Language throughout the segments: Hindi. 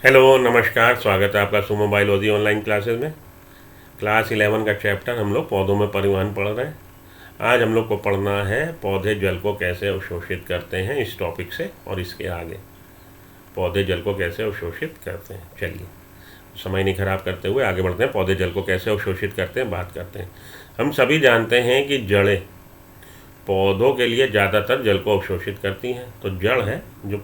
हेलो नमस्कार, स्वागत है आपका सुमो बायोलॉजी ऑनलाइन क्लासेस में। क्लास 11 का चैप्टर हम लोग पौधों में परिवहन पढ़ रहे हैं। आज हम लोग को पढ़ना है पौधे जल को कैसे अवशोषित करते हैं, इस टॉपिक से और इसके आगे। पौधे जल को कैसे अवशोषित करते हैं, चलिए समय नहीं खराब करते हुए आगे बढ़ते हैं। पौधे जल को कैसे अवशोषित करते हैं बात करते हैं। हम सभी जानते हैं कि जड़ें पौधों के लिए ज़्यादातर जल को अवशोषित करती हैं। तो जड़ है जो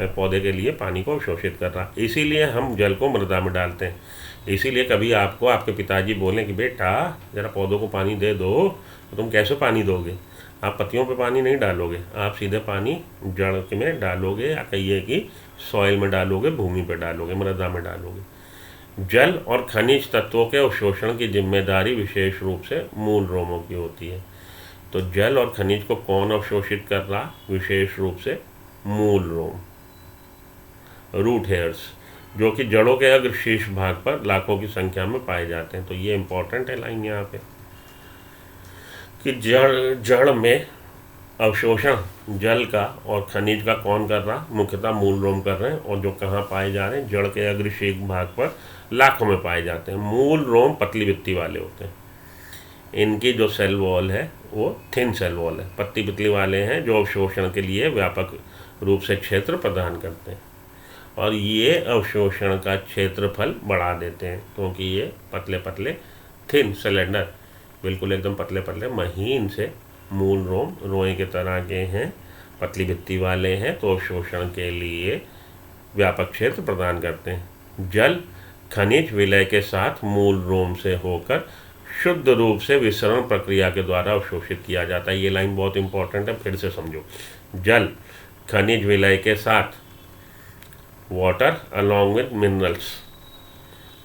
पौधे के लिए पानी को अवशोषित कर रहा, इसीलिए हम जल को मृदा में डालते हैं। इसीलिए कभी आपको आपके पिताजी बोलें कि बेटा ज़रा पौधों को पानी दे दो, तो तुम कैसे पानी दोगे? आप पत्तियों पे पानी नहीं डालोगे, आप सीधे पानी जड़ में डालोगे, या कहिए कि सॉइल में डालोगे, भूमि पर डालोगे, मृदा में डालोगे। जल और खनिज तत्वों के अवशोषण की जिम्मेदारी विशेष रूप से मूल रोमों की होती है। तो जल और खनिज को कौन अवशोषित कर रहा? विशेष रूप से मूल रोम, रूट हेयर्स, जो कि जड़ों के अग्र शीर्ष भाग पर लाखों की संख्या में पाए जाते हैं। तो ये इंपॉर्टेंट है लाइन यहाँ पे कि जड़ में अवशोषण जल का और खनिज का कौन कर रहा? मुख्यतः मूल रोम कर रहे हैं। और जो कहाँ पाए जा रहे हैं? जड़ के अग्र शीर्ष भाग पर लाखों में पाए जाते हैं। मूल रोम पतली भित्ति वाले होते हैं। इनकी जो सेल वॉल है वो थिन सेल वॉल है, पत्ती पतली वाले हैं, जो अवशोषण के लिए व्यापक रूप से क्षेत्र प्रदान करते हैं। और ये अवशोषण का क्षेत्रफल बढ़ा देते हैं, क्योंकि ये पतले पतले थिन सिलेंडर, बिल्कुल एकदम पतले पतले महीन से मूल रोम रोए के तरह के हैं, पतली भित्ति वाले हैं, तो अवशोषण के लिए व्यापक क्षेत्र प्रदान करते हैं। जल खनिज विलय के साथ मूल रोम से होकर शुद्ध रूप से विसरण प्रक्रिया के द्वारा अवशोषित किया जाता है। ये लाइन बहुत इंपॉर्टेंट है, फिर से समझो। जल खनिज विलय के साथ, water along with minerals,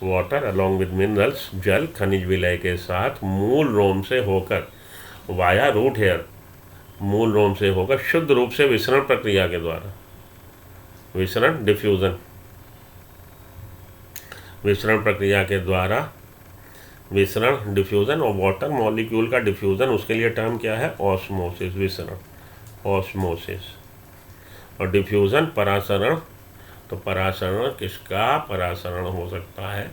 water along with minerals, जल खनिज विलय के साथ मूल रोम से होकर वाया रूट हेयर, मूल रोम से होकर शुद्ध रूप से विसरण प्रक्रिया के द्वारा, विसरण डिफ्यूजन, विसरण प्रक्रिया के द्वारा, विसरण डिफ्यूज़न। और वाटर मॉलिक्यूल का डिफ्यूज़न, उसके लिए टर्म क्या है? ऑस्मोसिस, विसरण, ऑस्मोसिस। और डिफ्यूज़न परासरण। तो परासरण किसका? परासरण हो सकता है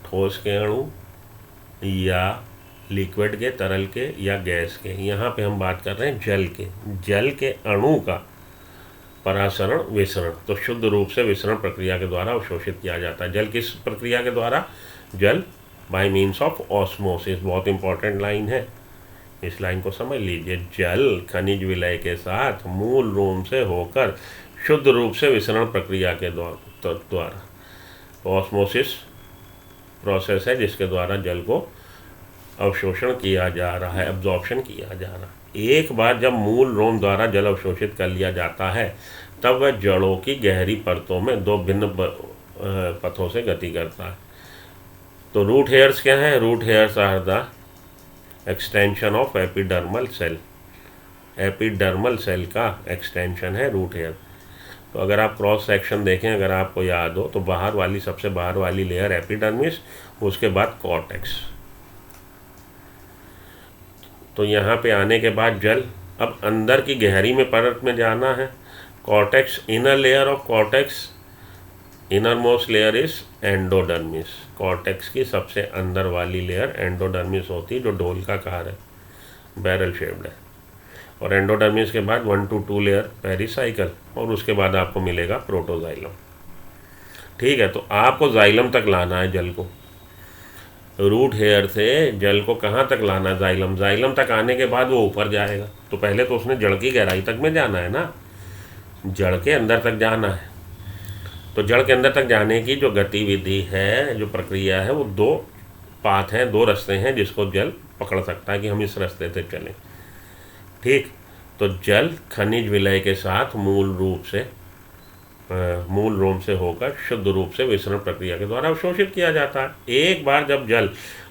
ठोस के अणु या लिक्विड के, तरल के या गैस के। यहाँ पे हम बात कर रहे हैं जल के अणु का परासरण, विसरण। तो शुद्ध रूप से विसरण प्रक्रिया के द्वारा अवशोषित किया जाता है। जल किस प्रक्रिया के द्वारा? जल बाय मीन्स ऑफ ऑस्मोसिस। बहुत इंपॉर्टेंट लाइन है, इस लाइन को समझ लीजिए। जल खनिज विलय के साथ मूल रोम से होकर शुद्ध रूप से विसरण प्रक्रिया के द्वारा, ऑस्मोसिस प्रोसेस है जिसके द्वारा जल को अवशोषण किया जा रहा है, एब्जॉर्प्शन किया जा रहा है। एक बार जब मूल रोम द्वारा जल अवशोषित कर लिया जाता है, तब वह जड़ों की गहरी परतों में दो भिन्न पथों से गति करता है। तो रूट हेयर्स क्या है? Root hairs are the extension of epidermal cell. Epidermal cell का एक्सटेंशन है रूट हेयर। तो अगर आप क्रॉस सेक्शन देखें, अगर आपको याद हो, तो बाहर वाली, सबसे बाहर वाली लेयर एपिडर्मिस, उसके बाद कॉर्टेक्स। तो यहाँ पे आने के बाद जल अब अंदर की गहरी में परत में जाना है। Cortex, inner layer of cortex, inner most layer is endodermis. Cortex की सबसे अंदर वाली लेयर एंडोडर्मिस होती है, जो ढोल का आकार है, बैरल शेप्ड है। और एंडोडर्मिस के बाद 1 to 2 लेयर पेरिसाइकल, और उसके बाद आपको मिलेगा प्रोटोजाइलम। ठीक है, तो आपको जाइलम तक लाना है जल को। रूट हेयर से जल को कहाँ तक लाना? जाइलम। जाइलम तक आने के बाद वो ऊपर जाएगा। तो पहले तो उसने जड़ की गहराई तक में जाना है ना, जड़ के अंदर तक जाना है। तो जड़ के अंदर तक जाने की जो गतिविधि है, जो प्रक्रिया है, वो दो पाथ हैं, दो रास्ते हैं जिसको जल पकड़ सकता है कि हम इस रास्ते से चलें। ठीक, तो जल खनिज विलय के साथ मूल रोम से होकर शुद्ध रूप से विसरण प्रक्रिया के द्वारा अवशोषित किया जाता है। एक बार जब जल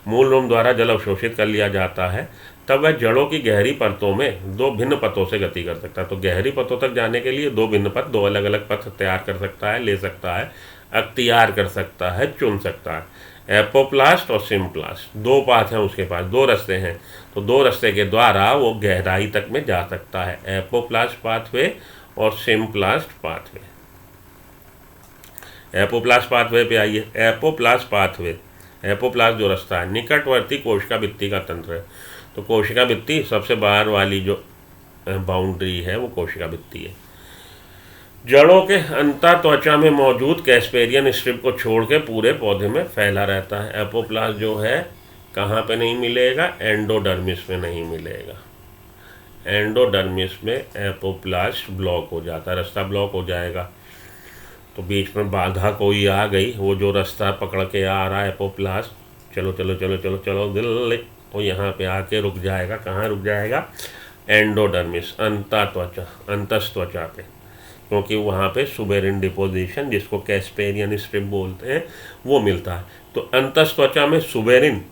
मूल रोम द्वारा जल अवशोषित कर लिया जाता है, तब वह जड़ों की गहरी परतों में दो भिन्न पथों से गति कर सकता है। तो गहरी पथों तक जाने के लिए दो भिन्न पथ, दो अलग अलग पथ तैयार कर सकता है, ले सकता है, अख्तियार कर सकता है, चुन सकता है। एपोप्लास्ट और सिम्प्लास्ट, दो पाथ हैं उसके पास, दो रास्ते हैं। तो दो रास्ते के द्वारा वो गहराई तक में जा सकता है, एपोप्लास्ट पाथवे और सिम्प्लास्ट पाथवे। एपोप्लास्ट पाथवे पे आइए। एपोप्लास्ट पाथवे, एपोप्लास्ट जो रास्ता है, निकटवर्ती कोशिका भित्ति का तंत्र है। तो कोशिका भित्ति सबसे बाहर वाली जो बाउंड्री है वो कोशिका भित्ति है। जड़ों के अंतर त्वचा में मौजूद कैस्पेरियन स्ट्रिप को छोड़ के पूरे पौधे में फैला रहता है। एपोप्लास्ट जो है कहाँ पे नहीं मिलेगा? एंडोडर्मिस में नहीं मिलेगा। एंडोडर्मिस में एपोप्लास्ट ब्लॉक हो जाता है, रास्ता ब्लॉक हो जाएगा। तो बीच में बाधा कोई आ गई, वो जो रास्ता पकड़ के आ रहा है एपोप्लास्ट, चलो चलो चलो चलो चलो दिल, तो यहाँ पे आके रुक जाएगा। कहाँ रुक जाएगा? एंडोडर्मिस, अंतःत्वचा, अंतस्त्वचा पे, क्योंकि वहाँ पे सुबेरिन डिपोजिशन, जिसको कैस्पेरियन स्ट्रिप बोलते हैं, वो मिलता है। तो अंतस्त्वचा में सुबेरिन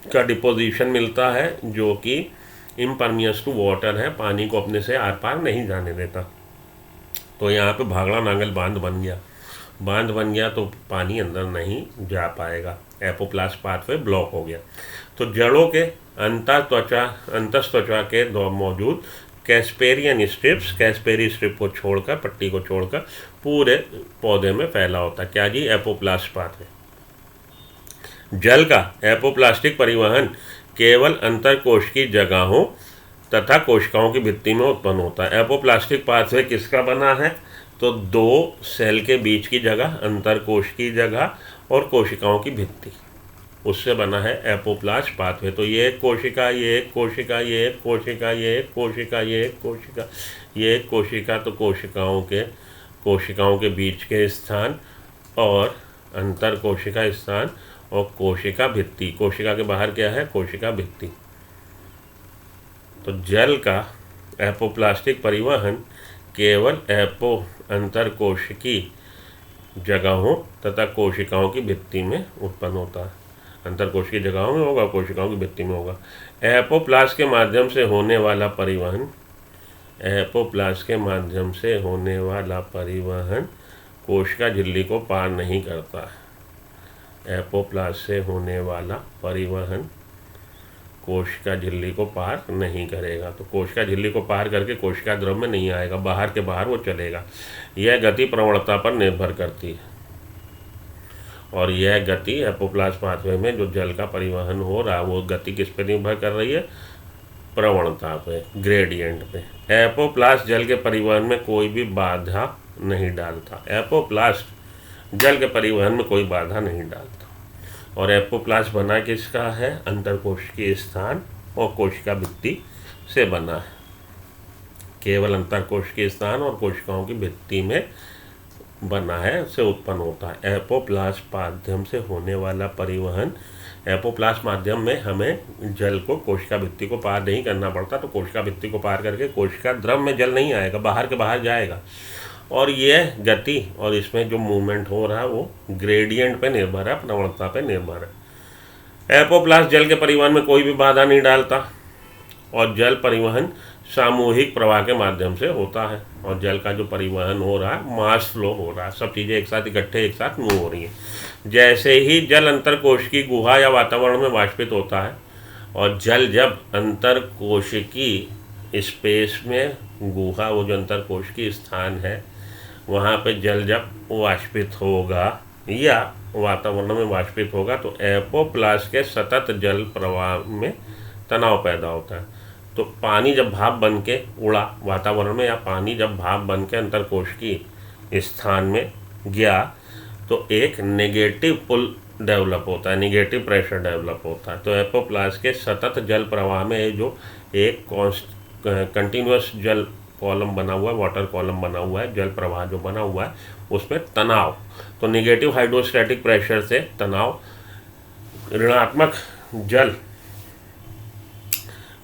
का डिपोजिशन मिलता है, जो कि इम्परमियस टू वाटर है, पानी को अपने से आर पार नहीं जाने देता। तो यहाँ पे भागड़ा नांगल बांध बन गया, बांध बन गया तो पानी अंदर नहीं जा पाएगा, एपोप्लास्ट पाथवे ब्लॉक हो गया। तो जड़ों के अंतस्त्वचा के दो मौजूद कैस्पेरियन स्ट्रिप्स, कैस्पेरी स्ट्रिप को छोड़कर, पट्टी को छोड़कर पूरे पौधे में फैला होता है। क्या जी? Apoplast pathway. जल का एपोप्लास्टिक परिवहन केवल अंतरकोशिकीय जगहों तथा कोशिकाओं की भित्ति में उत्पन्न होता है। एपोप्लास्टिक पाथवे किसका बना है? तो दो सेल के बीच की जगह, अंतरकोशिकीय जगह और कोशिकाओं की भित्ति, उससे बना है एपोप्लास्ट पाथवे। तो ये एक कोशिका, ये एक कोशिका, ये एक कोशिका, ये एक कोशिका, ये एक कोशिका, ये एक कोशिका, तो कोशिकाओं के बीच के स्थान और अंतर कोशिका स्थान और कोशिका भित्ति। कोशिका के बाहर क्या है? कोशिका भित्ति। तो जल का एपोप्लास्टिक परिवहन केवल अंतरकोशिकीय जगहों तथा कोशिकाओं की भित्ति में उत्पन्न होता है। अंतरकोशिकीय जगहों में होगा, कोशिकाओं की भित्ति में होगा। एपोप्लास्ट के माध्यम से होने वाला परिवहन, एपोप्लास्ट के माध्यम से होने वाला परिवहन कोशिका झिल्ली को पार नहीं करता है। एपोप्लास्ट से होने वाला परिवहन कोशिका झिल्ली को पार नहीं करेगा। तो कोशिका झिल्ली को पार करके कोशिका द्रव में नहीं आएगा, बाहर के बाहर वो चलेगा। यह गति प्रवणता पर निर्भर करती है, और यह गति एपोप्लास्ट पाथवे में जो जल का परिवहन हो रहा है, वो गति किस पे निर्भर कर रही है? प्रवणता पे, ग्रेडियंट पे। एपोप्लास्ट जल के परिवहन में कोई भी बाधा नहीं डालता। एपोप्लास्ट जल के परिवहन में कोई बाधा नहीं डालता। और एपोप्लास्ट बना किसका है? अंतरकोशिकीय स्थान और कोशिका भित्ति से बना है। केवल अंतरकोशिकीय स्थान और कोशिकाओं की भित्ति में बना है, से उत्पन्न होता है। एपोप्लास्ट माध्यम से होने वाला परिवहन, एपोप्लास्ट माध्यम में हमें जल को कोशिका भित्ति को पार नहीं करना पड़ता। तो कोशिका भित्ति को पार करके कोशिका द्रव में जल नहीं आएगा, बाहर के बाहर जाएगा। और यह गति और इसमें जो मूवमेंट हो रहा है वो ग्रेडियंट पे निर्भर है, प्रवणता पे निर्भर है। एपोप्लास्ट जल के परिवहन में कोई भी बाधा नहीं डालता, और जल परिवहन सामूहिक प्रवाह के माध्यम से होता है। और जल का जो परिवहन हो रहा है, मास फ्लो हो रहा है, सब चीज़ें एक साथ इकट्ठे एक साथ मूव हो रही हैं। जैसे ही जल अंतरकोशिकीय गुहा या वातावरण में वाष्पित होता है, और जल जब अंतरकोशिकीय स्पेस में, गुहा वो जो अंतरकोशिकीय स्थान है, वहाँ पे जल जब वाष्पित होगा या वातावरण में वाष्पित होगा, तो एपोप्लास्ट के सतत जल प्रवाह में तनाव पैदा होता है। तो पानी जब भाप बन के उड़ा वातावरण में, या पानी जब भाप बन के अंतरकोशिकीय स्थान में गया, तो एक नेगेटिव पुल डेवलप होता है, नेगेटिव प्रेशर डेवलप होता है। तो एपोप्लास्ट के सतत जल प्रवाह में जो एक कंटिन्यूअस जल कॉलम बना हुआ है, वाटर कॉलम बना हुआ है, जल प्रवाह जो बना हुआ है, उसमें तनाव, तो नेगेटिव हाइड्रोस्टैटिक प्रेशर से तनाव, ऋणात्मक जल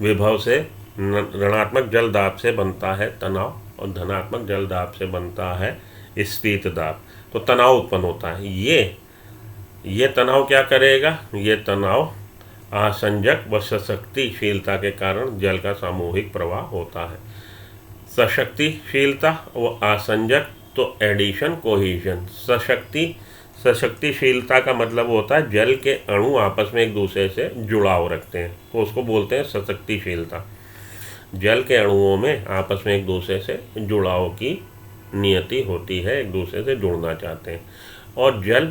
विभव से, ऋणात्मक जल दाब से बनता है तनाव, और धनात्मक जल दाब से बनता है स्फीत दाब। तो तनाव उत्पन्न होता है। ये तनाव क्या करेगा? ये तनाव आसंजक व सशक्तिशीलता के कारण जल का सामूहिक प्रवाह होता है। सशक्तिशीलता व आसंजक, तो एडिशन, कोहेजन। सशक्तिशीलता का मतलब होता है जल के अणु आपस में एक दूसरे से जुड़ाव रखते हैं, तो उसको बोलते हैं सशक्तिशीलता। जल के अणुओं में आपस में एक दूसरे से जुड़ाव की नियति होती है, एक दूसरे से जुड़ना चाहते हैं। और जल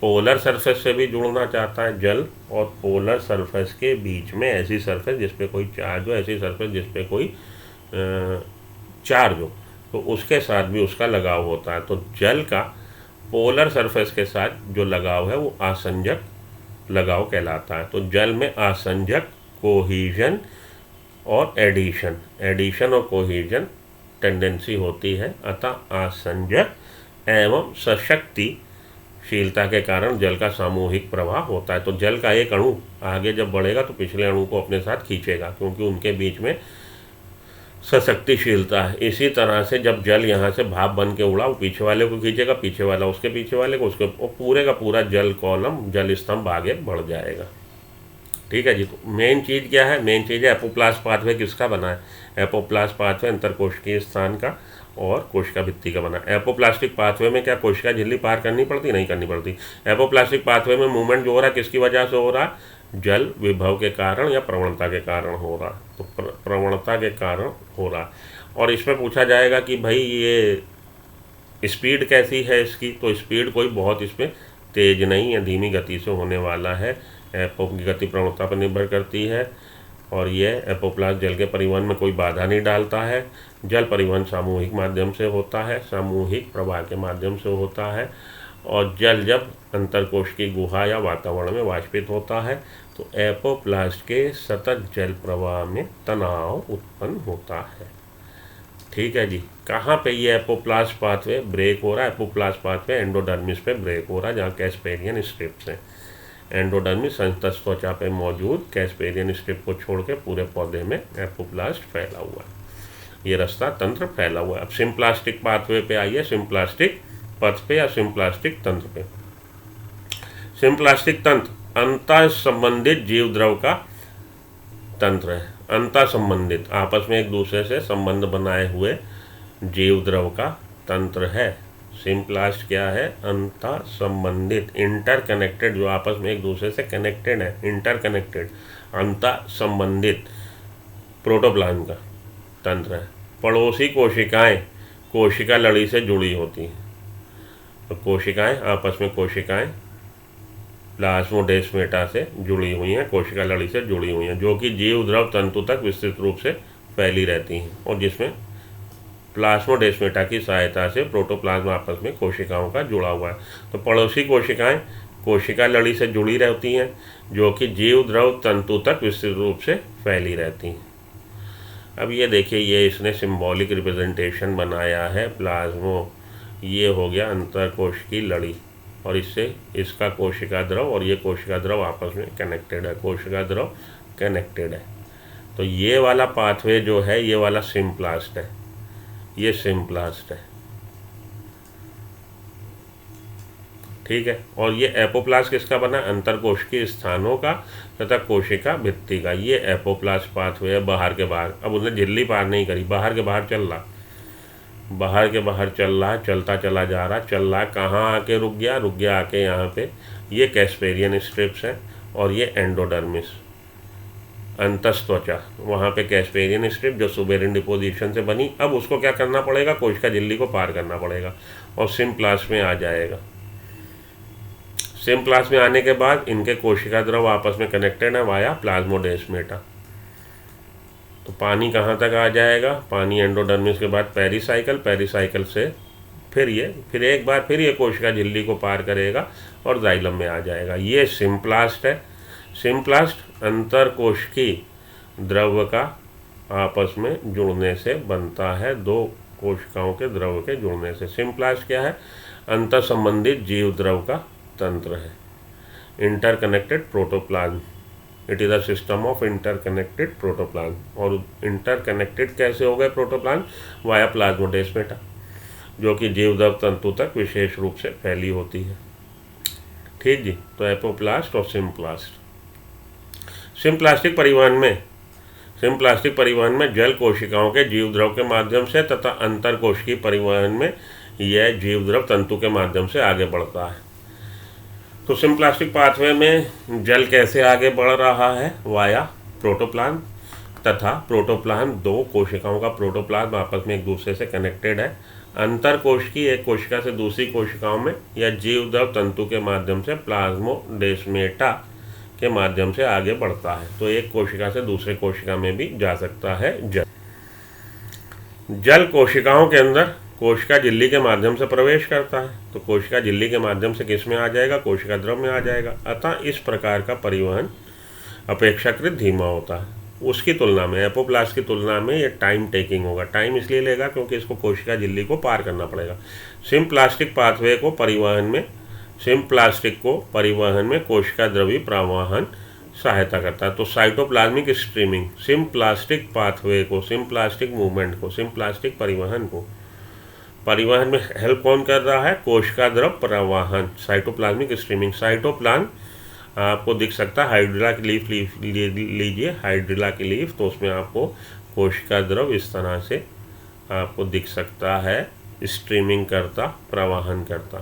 पोलर सरफेस से भी जुड़ना चाहता है। जल और पोलर सरफेस के बीच में ऐसी सरफेस जिस पे कोई चार्ज हो, ऐसी सरफेस जिस पे कोई चार्ज हो, तो उसके साथ भी उसका लगाव होता है। तो जल का पोलर सरफेस के साथ जो लगाव है वो आसंजक लगाव कहलाता है। तो जल में आसंजक, कोहीजन और एडिशन और कोहीजन टेंडेंसी होती है। अतः आसंजक एवं सशक्तिशीलता के कारण जल का सामूहिक प्रवाह होता है। तो जल का एक अणु आगे जब बढ़ेगा तो पिछले अणु को अपने साथ खींचेगा, क्योंकि उनके बीच में सशक्तिशीलता है। इसी तरह से जब जल यहाँ से भाप बन के उड़ा, वो पीछे वाले को खींचेगा, पीछे वाला उसके पीछे वाले को, उसके पूरे का पूरा जल कॉलम, जल स्तंभ आगे बढ़ जाएगा। ठीक है जी। तो मेन चीज़ क्या है? मेन चीज़ है एपोप्लास्ट पाथवे किसका बना है? एपोप्लास्ट पाथवे अंतरकोशिकीय स्थान का और कोशिका भित्ति का बना है। एपोप्लास्टिक पाथवे में क्या कोशिका झिल्ली पार करनी पड़ती? नहीं करनी पड़ती। एपोप्लास्टिक पाथवे में मूवमेंट जो हो रहा है किसकी वजह से हो रहा है? जल विभव के कारण या प्रवणता के कारण हो रहा। तो प्रवणता के कारण हो रहा। और इसमें पूछा जाएगा कि भाई ये स्पीड कैसी है इसकी? तो स्पीड कोई बहुत इसमें तेज नहीं है, धीमी गति से होने वाला है। एपो की गति प्रवणता पर निर्भर करती है। और ये एपोप्लास्ट जल के परिवहन में कोई बाधा नहीं डालता है। जल परिवहन सामूहिक माध्यम से होता है, सामूहिक प्रवाह के माध्यम से होता है। और जल जब अंतरकोश की गुहा या वातावरण में वाष्पित होता है तो एपोप्लास्ट के सतत जल प्रवाह में तनाव उत्पन्न होता है। ठीक है जी। कहाँ पे ये एपोप्लास्ट पाथवे ब्रेक हो रहा है? एपोप्लास्ट पाथवे एंडोडर्मिस पे ब्रेक हो रहा है, जहाँ कैस्पेरियन स्ट्रिप्स हैं। एंडोडर्मिस अंतस्थ त्वचा पे मौजूद कैस्पेरियन स्ट्रिप को छोड़ के पूरे पौधे में एपोप्लास्ट फैला हुआ है। ये रास्ता तंत्र फैला हुआ है। अब सिम्प्लास्टिक पाथवे पे आइए, सिम्प्लास्टिक पथ पे या सिम्प्लास्टिक तंत्र पे। सिम्प्लास्टिक तंत्र अंतः संबंधित जीव द्रव का तंत्र है। अंतः संबंधित, आपस में एक दूसरे से संबंध बनाए हुए जीव द्रव का तंत्र है। सिम्प्लास्ट क्या है? अंतः संबंधित, इंटरकनेक्टेड, जो आपस में एक दूसरे से कनेक्टेड है, इंटरकनेक्टेड, अंतः संबंधित प्रोटोप्लाज्म का तंत्र है। पड़ोसी कोशिकाएं कोशिका लड़ी से जुड़ी होती हैं। तो कोशिकाएं आपस में, कोशिकाएं प्लाज्मोडेस्माटा से जुड़ी हुई हैं, कोशिका लड़ी से जुड़ी हुई हैं, जो कि जीव द्रव तंतु तक विस्तृत रूप से फैली रहती हैं और जिसमें प्लाज्मोडेस्माटा की सहायता से प्रोटोप्लाज्म आपस में कोशिकाओं का जुड़ा हुआ है। तो पड़ोसी कोशिकाएं कोशिका लड़ी से जुड़ी रहती हैं, जो कि जीव द्रव तंतु तक विस्तृत रूप से फैली रहती हैं। अब ये देखिए, ये इसने सिंबॉलिक रिप्रेजेंटेशन बनाया है प्लाज्मो। ये हो गया अंतरकोश की लड़ी और इससे इसका कोशिका द्रव और ये कोशिका द्रव आपस में कनेक्टेड है, कोशिका द्रव कनेक्टेड है। तो ये वाला पाथवे जो है, ये वाला सिम्प्लास्ट है, ये सिम्प्लास्ट है। ठीक है। और ये एपोप्लास्ट किसका बना? अंतरकोशिकीय स्थानों का तथा कोशिका भित्ति का। ये एपोप्लास्ट पाथवे है बाहर के बाहर। अब उसने झिल्ली पार नहीं करी, बाहर के बाहर चल रहा, बाहर के बाहर चल रहा, चलता चला जा रहा, चल रहा, कहाँ आके रुक गया आके यहाँ पे। ये कैस्पेरियन स्ट्रिप्स है और ये एंडोडर्मिस अंतस्थ त्वचा, वहाँ पे कैस्पेरियन स्ट्रिप जो सुबेरिन डिपोजिशन से बनी। अब उसको क्या करना पड़ेगा? कोशिका झिल्ली को पार करना पड़ेगा और सिम्प्लास्ट में आ जाएगा। सिम्प्लास्ट में आने के बाद इनके कोशिका द्रव आपस में कनेक्टेड है वाया प्लाज्मोडेस्माटा। तो पानी कहाँ तक आ जाएगा? पानी एंडोडर्मिस के बाद पेरिसाइकिल से फिर एक बार ये कोशिका झिल्ली को पार करेगा और जाइलम में आ जाएगा। ये सिम्प्लास्ट है। सिम्प्लास्ट अंतरकोशिकीय द्रव का आपस में जुड़ने से बनता है, दो कोशिकाओं के द्रव के जुड़ने से। सिम्प्लास्ट क्या है? अंतर संबंधित जीव द्रव का तंत्र है। Interconnected protoplasm, it is a system of interconnected protoplasm. और इंटरकनेक्टेड कैसे हो गए प्रोटोप्लाज्म? वाया प्लाज्मोडेस्माटा, जो कि जीवद्रव तंतु तक विशेष रूप से फैली होती है। ठीक जी। तो एपोप्लास्ट और सिम्प्लास्ट। सिम्प्लास्टिक परिवहन में जल कोशिकाओं के जीवद्रव के माध्यम से तथा अंतरकोशिकीय परिवहन में यह जीवद्रव तंतु के माध्यम से आगे बढ़ता है। तो सिम्प्लास्टिक पाथवे में जल कैसे आगे बढ़ रहा है? वाया प्रोटोप्लाज्म तथा प्रोटोप्लाज्म, दो कोशिकाओं का प्रोटोप्लाज्म आपस में एक दूसरे से कनेक्टेड है अंतर कोशिकी एक कोशिका से दूसरी कोशिकाओं में या जीवद्रव तंतु के माध्यम से प्लाज्मोडेस्मेटा के माध्यम से आगे बढ़ता है। तो एक कोशिका से दूसरे कोशिका में भी जा सकता है जल कोशिकाओं के अंदर कोशिका झिल्ली के माध्यम से प्रवेश करता है। तो कोशिका झिल्ली के माध्यम से किस में आ जाएगा? कोशिका द्रव में आ जाएगा। अतः इस प्रकार का परिवहन अपेक्षाकृत धीमा होता है। उसकी तुलना में, एपोप्लास्ट की तुलना में ये टाइम टेकिंग होगा। टाइम इसलिए लेगा क्योंकि इसको कोशिका झिल्ली को पार करना पड़ेगा। सिम्प्लास्टिक पाथवे को परिवहन में कोशिका द्रवी प्रवाहन सहायता करता है। तो साइटोप्लाज्मिक स्ट्रीमिंग सिम्प्लास्टिक पाथवे को, सिम्प्लास्टिक मूवमेंट को, सिम्प्लास्टिक परिवहन में हेल्प कौन कर रहा है? कोशिका द्रव प्रवाहन, साइटोप्लाज्मिक स्ट्रीमिंग। साइटोप्लाज्म आपको दिख सकता है, हाइड्रिला की लीफ लीजिए, हाइड्रिला की लीफ, तो उसमें आपको कोशिका द्रव इस तरह से आपको दिख सकता है, स्ट्रीमिंग करता, प्रवाहन करता।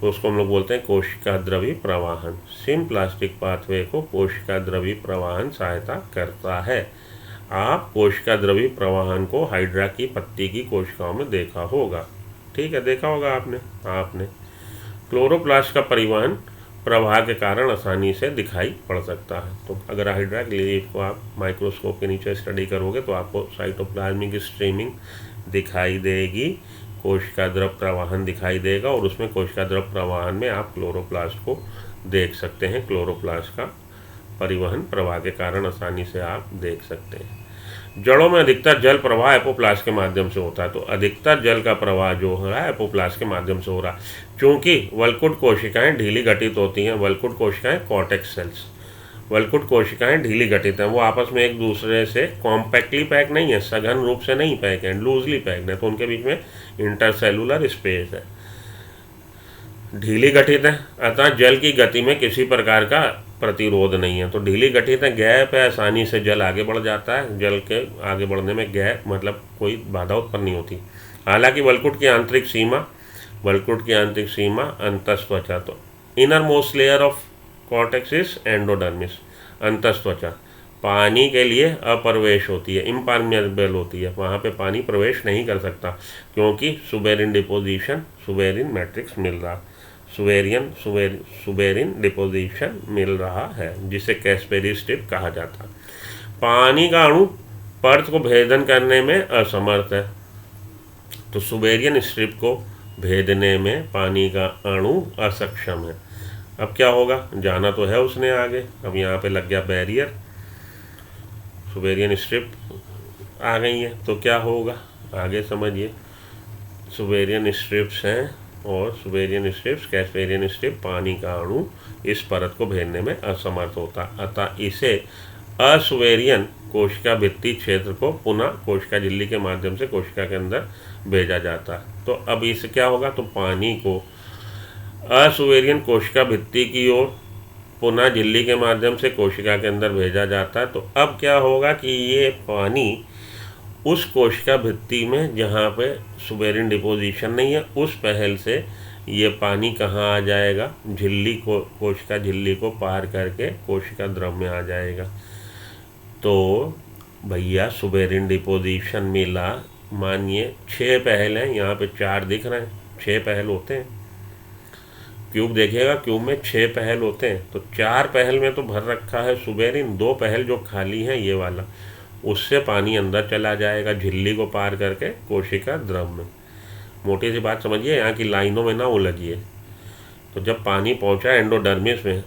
तो उसको हम लोग बोलते हैं कोशिका द्रवी प्रवाहन। सिम्प्लास्टिक पाथवे को कोशिका द्रवी प्रवाहन सहायता करता है। आप कोशिका द्रवी प्रवाहन को हाइड्रा की पत्ती की कोशिकाओं में देखा होगा, ठीक है, देखा होगा आपने। क्लोरोप्लास्ट का परिवहन प्रवाह के कारण आसानी से दिखाई पड़ सकता है। तो अगर हाइड्रा की लीफ को आप माइक्रोस्कोप के नीचे स्टडी करोगे तो आपको साइटोप्लाज्मिक स्ट्रीमिंग दिखाई देगी, कोशिका द्रव प्रवाहन दिखाई देगा, और उसमें कोशिका द्रव प्रवाहन में आप क्लोरोप्लास्ट को देख सकते हैं। क्लोरोप्लास्ट का परिवहन प्रवाह के कारण आसानी से आप देख सकते हैं। जड़ों में अधिकतर जल प्रवाह एपोप्लास्ट के माध्यम से होता है। तो अधिकतर जल का प्रवाह जो है एपोप्लास्ट के माध्यम से हो रहा है। क्योंकि वल्कुट कोशिकाएं ढीली घटित होती हैं, वल्कुट कोशिकाएं कॉर्टेक्स सेल्स, वल्कुट कोशिकाएं ढीली घटित हैं, वो आपस में एक दूसरे से कॉम्पैक्टली पैक नहीं है, सघन रूप से नहीं पैक है, लूजली पैक्ड है। तो उनके बीच में इंटरसेलुलर स्पेस है, ढीली घटित है, अतः जल की गति में किसी प्रकार का प्रतिरोध नहीं है। तो ढीली घटित है, गैप है, आसानी से जल आगे बढ़ जाता है, जल के आगे बढ़ने में गैप मतलब कोई बाधा उत्पन्न नहीं होती। हालांकि वल्कुट की आंतरिक सीमा अंतस्त्वचा, तो inner most layer of cortex is endodermis, अंतस्त्वचा पानी के लिए अप्रवेश होती है, इम्परमेबल होती है, वहाँ पे पानी प्रवेश नहीं कर सकता क्योंकि सुबेरिन डिपोजिशन, सुबेरिन मैट्रिक्स मिल रहा, सुबेरिन डिपोजिशन मिल रहा है, जिसे कैस्पेरी स्ट्रिप कहा जाता है। पानी का अणु परत को भेदन करने में असमर्थ है। तो सुबेरियन स्ट्रिप को भेदने में पानी का अणु असक्षम है। अब क्या होगा? जाना तो है उसने आगे, अब यहाँ पे लग गया बैरियर, सुबेरियन स्ट्रिप आ गई है, तो क्या होगा आगे समझिए। सुबेरियन स्ट्रिप्स हैं और सुबेरियन स्ट्रिप्स, कैस्पेरियन स्ट्रिप, पानी का अणु इस परत को भेदने में असमर्थ होता, अतः इसे असुबेरियन कोशिका भित्ति क्षेत्र को पुनः कोशिका झिल्ली के माध्यम से कोशिका के अंदर भेजा जाता है। तो अब इससे क्या होगा? तो पानी को असुबेरियन कोशिका भित्ति की ओर पुनः झिल्ली के माध्यम से कोशिका के अंदर भेजा जाता है। तो अब क्या होगा कि ये पानी उस कोशिका भित्ति में जहाँ पे सुबेरिन डिपोजिशन नहीं है, उस पहल से ये पानी कहाँ आ जाएगा? झिल्ली को, कोशिका झिल्ली को पार करके कोशिका द्रव में आ जाएगा। तो भैया सुबेरिन डिपोजिशन मिला, मानिए 6 पहल हैं, यहाँ पे 4 दिख रहे हैं, 6 पहल होते हैं। क्यूब देखिएगा, क्यूब में 6 पहल होते हैं, तो 4 पहल में तो भर रखा है सुबेरिन, 2 पहल जो खाली है ये वाला, उससे पानी अंदर चला जाएगा झिल्ली को पार करके कोशिका द्रव में। मोटी सी बात समझिए, यहाँ की लाइनों में ना उलझिए। तो जब पानी पहुँचा एंडोडर्मिस में,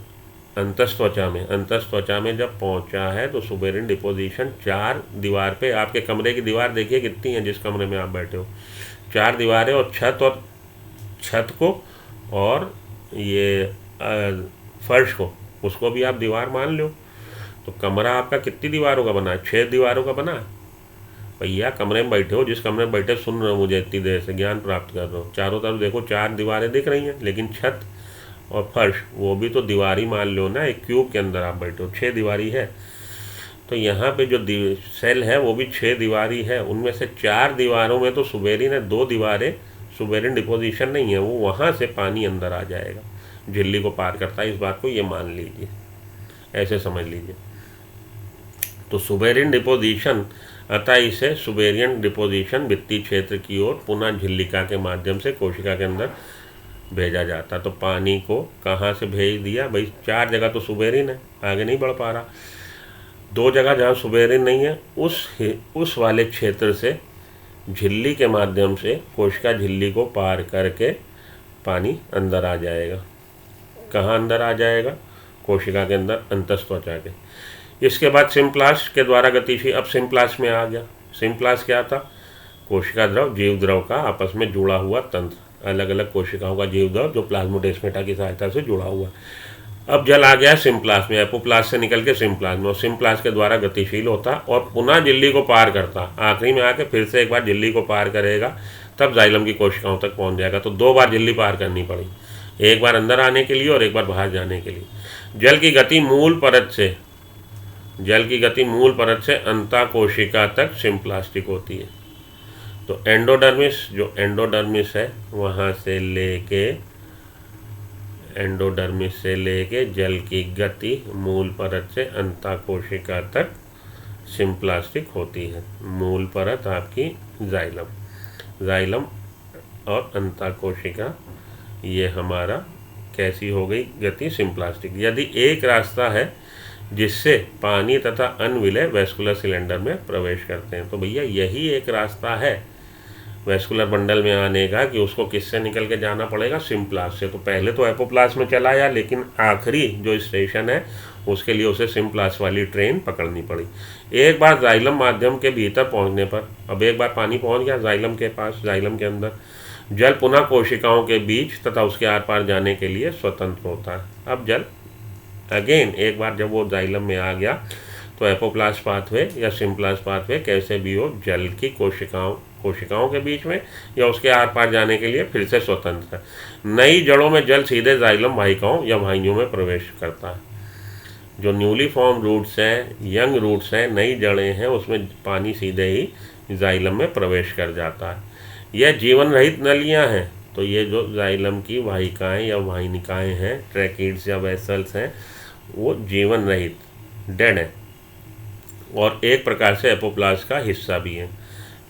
अंतस्त्वचा में जब पहुँचा है तो सुबेरिन डिपोजिशन 4 दीवार पे, आपके कमरे की दीवार देखिए कितनी है, जिस कमरे में आप बैठे हो 4 दीवारें, और छत को और ये फर्श को, उसको भी आप दीवार मान लो। तो कमरा आपका कितनी दीवारों का बना है? 6 दीवारों का बना है। भैया कमरे में बैठे हो, जिस कमरे में बैठे सुन रहे हो मुझे, इतनी देर से ज्ञान प्राप्त कर रहे हो, चारों तरफ देखो 4 दीवारें दिख रही हैं, लेकिन छत और फर्श वो भी तो दीवारी मान लो ना। एक क्यूब के अंदर आप बैठे हो, 6 दीवारी है। तो यहाँ पे जो सेल है वो भी 6 दीवारी है, उनमें से 4 दीवारों में तो सुबेरिन है, 2 दीवारें सुबेरिन डिपोजिशन नहीं है, वो वहाँ से पानी अंदर आ जाएगा, झिल्ली को पार करता है। इस बात को ये मान लीजिए, ऐसे समझ लीजिए। तो सुबेरिन डिपोजिशन अतः इसे सुबेरियन डिपोजिशन भित्ति क्षेत्र की ओर पुनः झिल्लिका के माध्यम से कोशिका के अंदर भेजा जाता। तो पानी को कहाँ से भेज दिया भाई, 4 जगह तो सुबेरिन है, आगे नहीं बढ़ पा रहा। 2 जगह जहाँ सुबेरिन नहीं है उस वाले क्षेत्र से झिल्ली के माध्यम से कोशिका झिल्ली को पार करके पानी अंदर आ जाएगा। कहाँ अंदर आ जाएगा, कोशिका के अंदर अंतस्थ त्वचा के। इसके बाद सिम्प्लास्ट के द्वारा गतिशील, अब सिम्प्लास्ट में आ गया। सिम्प्लास्ट क्या था, कोशिका द्रव जीव द्रव का आपस में जुड़ा हुआ तंत्र, अलग अलग कोशिकाओं का जीव द्रव जो प्लाज्मोडेस्माटा की सहायता से जुड़ा हुआ। अब जल आ गया सिम्प्लास्ट में, एपोप्लास्ट से निकल के सिम्प्लास्ट में, और सिम्प्लास्ट के द्वारा गतिशील होता और पुनः झिल्ली को पार करता। आखिरी में आके फिर से एक बार झिल्ली को पार करेगा, तब जाइलम की कोशिकाओं तक पहुंच जाएगा। तो 2 बार झिल्ली पार करनी पड़ी, एक बार अंदर आने के लिए और एक बार बाहर जाने के लिए। जल की गति मूल परत से अंतःकोशिका तक सिम्प्लास्टिक होती है। तो एंडोडर्मिस है, वहाँ से लेके जल की गति मूल परत से अंतःकोशिका तक सिम्प्लास्टिक होती है। मूल परत आपकी जाइलम और अंतःकोशिका, ये हमारा कैसी हो गई गति, सिम्प्लास्टिक। यदि एक रास्ता है जिससे पानी तथा अन्य विलय वेस्कुलर सिलेंडर में प्रवेश करते हैं, तो भैया यही एक रास्ता है वेस्कुलर बंडल में आने का कि उसको किससे निकल के जाना पड़ेगा, सिम्प्लास्ट से। तो पहले तो एपोप्लास्ट में चला आया, लेकिन आखिरी जो स्टेशन है उसके लिए उसे सिम्प्लास्ट वाली ट्रेन पकड़नी पड़ी। एक बार जाइलम माध्यम के भीतर पहुंचने पर, अब एक बार पानी पहुंच गया जाइलम के पास, जाइलम के अंदर, जल पुनः कोशिकाओं के बीच तथा उसके आर पार जाने के लिए स्वतंत्र होता है। अब जल अगेन एक बार जब वो जाइलम में आ गया तो एपोप्लास्ट पाथवे या सिम्प्लास्ट पाथवे कैसे भी हो, जल की कोशिकाओं के बीच में या उसके आर पार जाने के लिए फिर से स्वतंत्र है। नई जड़ों में जल सीधे जाइलम वाहिकाओं या वाहिनियों में प्रवेश करता है। जो न्यूली फॉर्म रूट्स हैं, यंग रूट्स हैं, नई जड़ें हैं, उसमें पानी सीधे ही जाइलम में प्रवेश कर जाता है। यह जीवन रहित नलियाँ हैं, तो ये जो जाइलम की वाहिकाएँ या वाहिनिकाएँ हैं, ट्रैकिड्स या वेसल्स हैं, वो जीवन रहित, डेड है, और एक प्रकार से एपोप्लास्ट का हिस्सा भी है।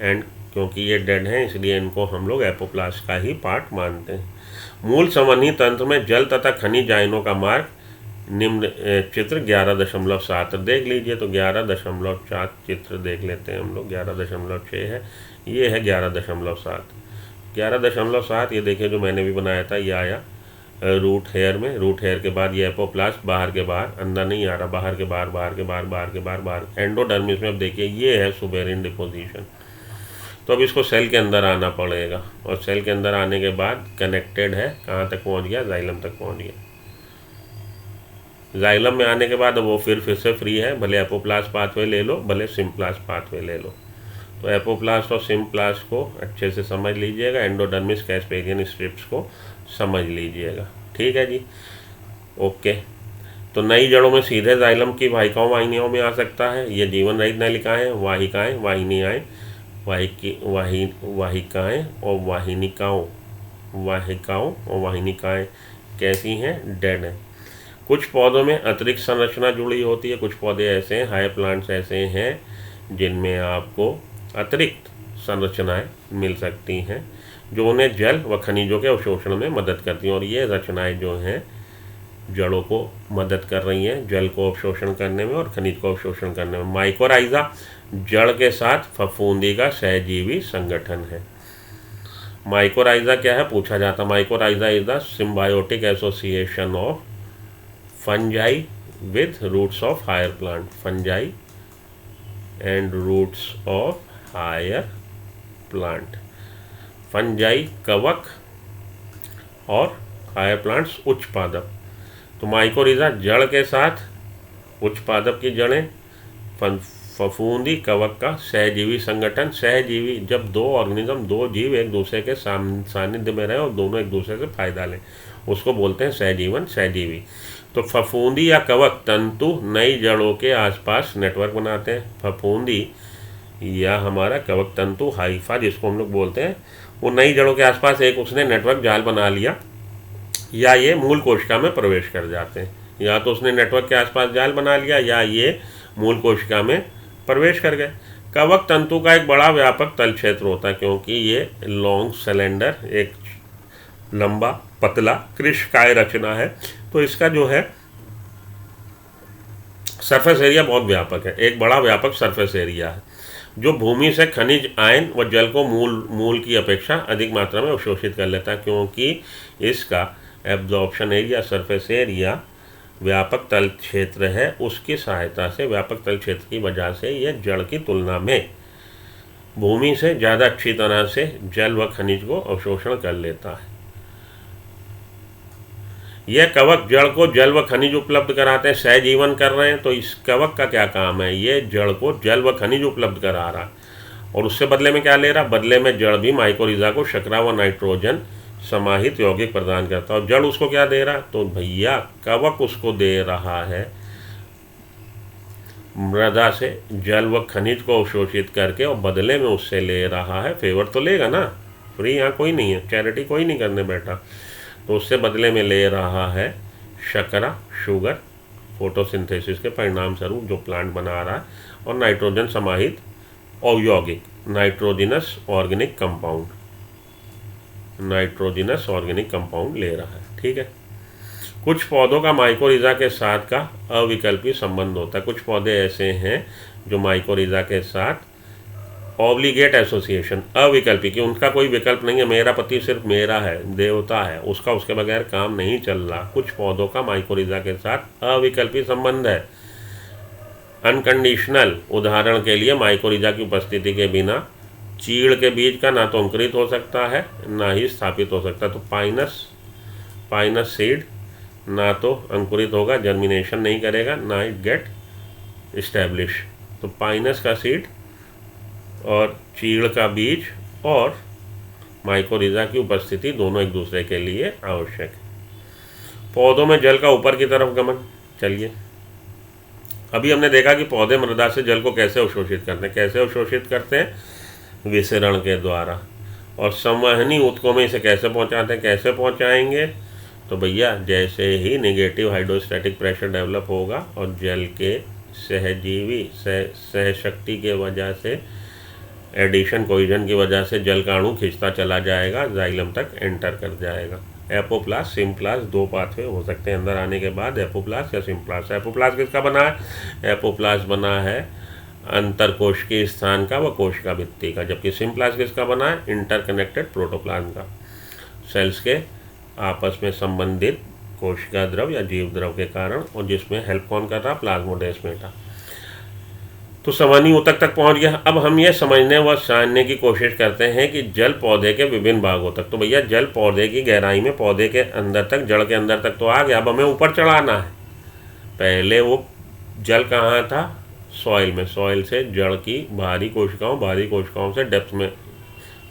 एंड क्योंकि ये डेड हैं इसलिए इनको हम लोग एपोप्लास्ट का ही पार्ट मानते हैं। मूल संवहनी तंत्र में जल तथा खनिज आयनों का मार्ग निम्न चित्र 11.7 देख लीजिए। तो 11.4 चित्र देख लेते हैं हम लोग, 11.6 है, ये है 11.7। 11.7 ये देखिए जो मैंने भी बनाया था, ये आया रूट हेयर में। रूट हेयर के बाद ये एपोप्लास्ट, बाहर के बाहर, अंदर नहीं आ रहा, बाहर के बाहर, बाहर के बाहर, बाहर के बाहर, बाहर। एंडोडर्मिस में अब देखिए ये है सुबेरियन डिपोजिशन। तो अब इसको सेल के अंदर आना पड़ेगा, और सेल के अंदर आने के बाद कनेक्टेड है, कहाँ तक पहुँच गया, जाइलम तक पहुँच गया। जाइलम में आने के बाद वो फिर से फ्री है, भले एपोप्लास्ट पाथवे ले लो, भले सिम्प्लास्ट पाथवे ले लो। तो एपोप्लास्ट और सिम्प्लास्ट को अच्छे से समझ लीजिएगा, एंडोडर्मिस कैस्पेरियन स्ट्रिप्स को समझ लीजिएगा, ठीक है जी, ओके। तो नई जड़ों में सीधे जाइलम की वाहिकाओं वाहिनियों में आ सकता है। ये जीवन रहित नलिकाएँ, वाहिकाएँ, वाहिनियाएँ, वाहिकाएँ और वाहिकाओं और वाहिनिकाएँ कैसी हैं, डेड हैं। कुछ पौधों में अतिरिक्त संरचना जुड़ी होती है, कुछ पौधे ऐसे हैं, हाई प्लांट्स ऐसे हैं जिनमें आपको अतिरिक्त संरचनाएं मिल सकती हैं जो उन्हें जल व खनिजों के अवशोषण में मदद करती हैं। और ये रचनाएं जो हैं जड़ों को मदद कर रही हैं जल को अवशोषण करने में और खनिज को अवशोषण करने में। माइकोराइजा जड़ के साथ फफूंदी का सहजीवी संगठन है। माइकोराइजा क्या है पूछा जाता, mycorrhiza is the symbiotic association of fungi with roots of higher plant. Fungi and roots of higher plant. Fungi कवक और हायर प्लांट्स उच्च पादप। तो माइकोराइजा जड़ के साथ उच्च पादप की जड़ें, फफूंदी कवक का सहजीवी संगठन। सहजीवी जब दो ऑर्गेनिज्म, दो जीव एक दूसरे के सानिध्य में रहे और दोनों एक दूसरे से फायदा लें, उसको बोलते हैं सहजीवन, सहजीवी। तो फफूंदी या कवक तंतु नई जड़ों के आसपास नेटवर्क बनाते हैं। फफूंदी या हमारा कवक तंतु हाइफा जिसको हम लोग बोलते हैं, वो नई जड़ों के आसपास एक उसने नेटवर्क जाल बना लिया, या ये मूल कोशिका में प्रवेश कर जाते हैं। या तो उसने नेटवर्क के आसपास जाल बना लिया या ये मूल कोशिका में प्रवेश कर गए। कवक तंतु का एक बड़ा व्यापक तल क्षेत्र होता है, क्योंकि ये लॉन्ग सिलेंडर, एक लंबा पतला कृष्णकाय रचना है, तो इसका जो है सरफेस एरिया बहुत व्यापक है, एक बड़ा व्यापक सरफेस एरिया है, जो भूमि से खनिज आयन व जल को मूल की अपेक्षा अधिक मात्रा में अवशोषित कर लेता है, क्योंकि इसका एब्जॉर्प्शन एरिया, सरफेस एरिया व्यापक तल क्षेत्र है। उसकी सहायता से, व्यापक तल क्षेत्र की वजह से यह जड़ की तुलना में भूमि से ज़्यादा अच्छी तरह से जल व खनिज को अवशोषण कर लेता है। यह कवक जड़ को जल व खनिज उपलब्ध कराते हैं। सहजीवन कर रहे हैं तो इस कवक का क्या काम है, ये जड़ को जल व खनिज उपलब्ध करा रहा है, और उससे बदले में क्या ले रहा, बदले में जड़ भी माइकोरिज़ा को शर्करा व नाइट्रोजन समाहित यौगिक प्रदान करता है। और जड़ उसको क्या दे रहा, तो भैया कवक उसको दे रहा है मृदा से जल व खनिज को अवशोषित करके, और बदले में उससे ले रहा है, फेवर तो लेगा ना, फ्री यहाँ कोई नहीं है, चैरिटी कोई नहीं करने बैठा, तो उससे बदले में ले रहा है शर्करा, शुगर, फोटोसिंथेसिस के परिणाम स्वरूप जो प्लांट बना रहा है, और नाइट्रोजन समाहित और यौगिक, nitrogenous organic compound, nitrogenous organic compound ले रहा है। ठीक है। कुछ पौधों का माइकोरिज़ा के साथ का अविकल्पी संबंध होता है। कुछ पौधे ऐसे हैं जो माइकोरिज़ा के साथ ऑब्लिगेट एसोसिएशन, अविकल्पी, कि उनका कोई विकल्प नहीं है, मेरा पति सिर्फ मेरा है, देवता है, उसका उसके बगैर काम नहीं चल रहा। कुछ पौधों का माइकोरिज़ा के साथ अविकल्पी संबंध है, अनकंडीशनल। उदाहरण के लिए माइकोरिज़ा की उपस्थिति के बिना चीड़ के बीज का ना तो अंकुरित हो सकता है ना ही स्थापित हो सकता है। तो पाइनस सीड ना तो अंकुरित होगा, जर्मिनेशन नहीं करेगा, ना इट गेट इस्टेब्लिश। तो पाइनस का सीड और चीड़ का बीज और माइकोरिज़ा की उपस्थिति दोनों एक दूसरे के लिए आवश्यक है। पौधों में जल का ऊपर की तरफ गमन। चलिए, अभी हमने देखा कि पौधे मृदा से जल को कैसे अवशोषित करते हैं। कैसे अवशोषित करते हैं? विसरण के द्वारा। और संवहनी ऊतकों में इसे कैसे पहुंचाते हैं? कैसे पहुंचाएंगे? तो भैया जैसे ही नेगेटिव हाइड्रोस्टैटिक प्रेशर डेवलप होगा और जल के सहजीवी सहशक्ति के वजह से, एडिशन कोइजन की वजह से जल का अणु खींचता चला जाएगा, जाइलम तक एंटर कर जाएगा। एपोप्लास्ट, सिम्प्लास्ट, दो पाथवे हो सकते हैं अंदर आने के बाद, एपोप्लास्ट या सिम्प्लास्ट। एपोप्लास्ट किसका बना है? एपोप्लास्ट बना है अंतरकोशिकीय स्थान का व कोशिका भित्ति का, जबकि सिम्प्लास्ट किसका बना है? इंटरकनेक्टेड प्रोटोप्लाज्म का, सेल्स के आपस में संबंधित कोशिका द्रव या जीव द्रव के कारण, और जिसमें हेल्प कौन कर रहा? प्लाज्मोडेस्माटा। तो संवहनी ऊतक तक पहुंच गया। अब हम ये समझने व जानने की कोशिश करते हैं कि जल पौधे के विभिन्न भागों तक। तो भैया जल पौधे की गहराई में, पौधे के अंदर तक, जड़ के अंदर तक तो आ गया, अब हमें ऊपर चढ़ाना है। पहले वो जल कहाँ था? सॉइल में। सॉइल से जड़ की बाहरी कोशिकाओं से डेप्थ में